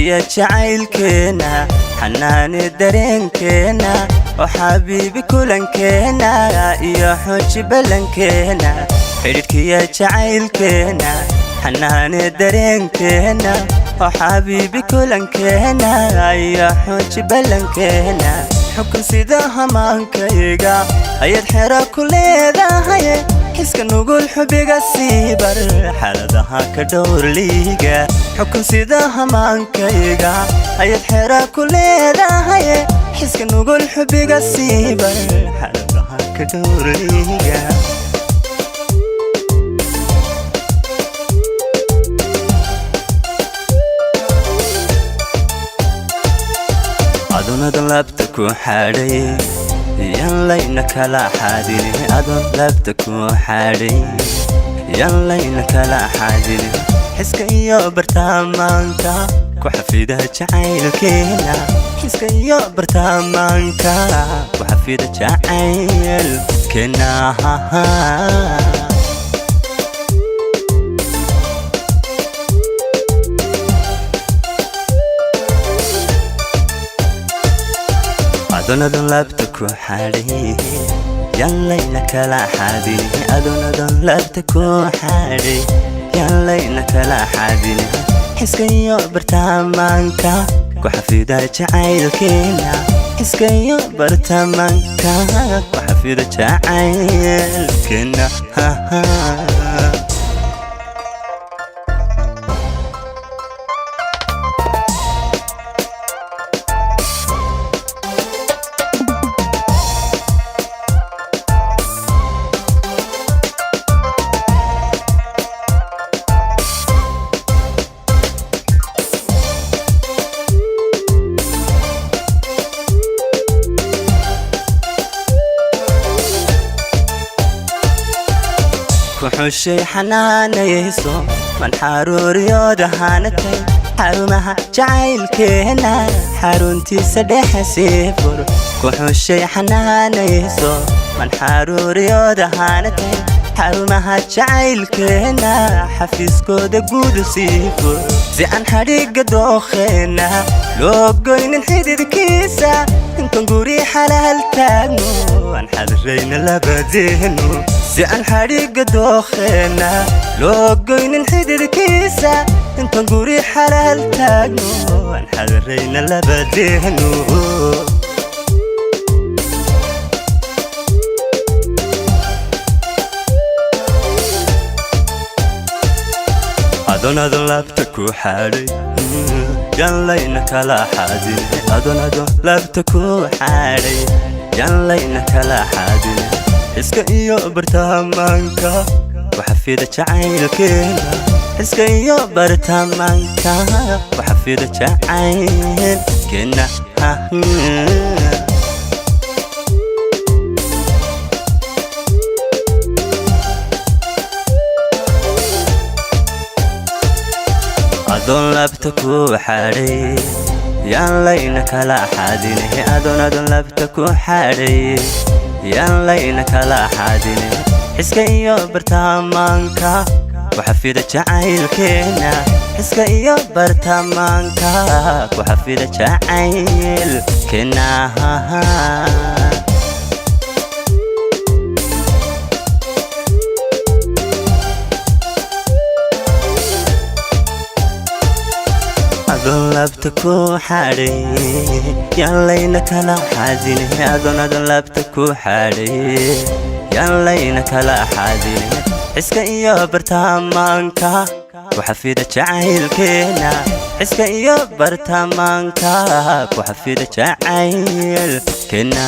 xidhiidhkiya jacaylkeena xanaani dareenkeena oo xabiibi kulankeena iyo xooji ballankeena xidhiidhkiya jacaylkeena xanaani dareenkeena oo xabiibi kulankeena iyo xooji ballankeena xukun sida hamaankayga ayaad xero ku leedahay xiska nugul xubiga sii bar xaaladaha ka dhowr liiga xukun sida hamaankayga ayaad xero ku leedahay xiska nugul xubiga sii bar xaaladaha ka dhowr liiga aduna labta ku xadhay yan layna kala xadin adun labta ku xadhay yan layna kala xadin xiska iyo bartamaanka ku xafida jacaylkeena xiska iyo bartamaanka ku xafida jacaylkeena adun labta ku xadhay yan layna kala xadin adun labta ku xadhay yan layna kala xadin xiska iyo bartamaanka ku xafida jacaylkeena xiska iyo bartamaanka ku xafida jacaylkeena kuxushay xanaanayso man xaruuriyooda hanatay xarumaha jacaylkeena xaruntiisa dhexe sii fur kuxushay xanaanayso man xaruuriyooda hanatay xarumaha jacaylkeena xafiiskooda guud sii fur si aan xadhiga dookheena loo goynin xididkiisa intan guri xalaal taagno aan xadirayna labadeeno si aan xadhiga dookheena loo goynin xididkiisa intan guri xalaal taagno aan xadirayna labadeeno adun labta ku xadhay yan layna kala xadin adun labta ku xadhay yan layna kala xadin xiska iyo bartamaanka ku xafida jacaylkeena xiska iyo bartamaanka ku xafida jacaylkeena adun labta ku xadhay yan layna kala xadin adun labta ku xadhay yan layna kala xadin xiska iyo bartamaanka ku xafida jacaylkeena xiska iyo bartamaanka ku xafida jacaylkeena adun labta ku xadhay yan layna kala xadin adun labta ku xadhay yan layna kala xadin xiska iyo bartamaanka ku xafida jacaylkeena xiska iyo bartamaanka ku xafida jacaylkeena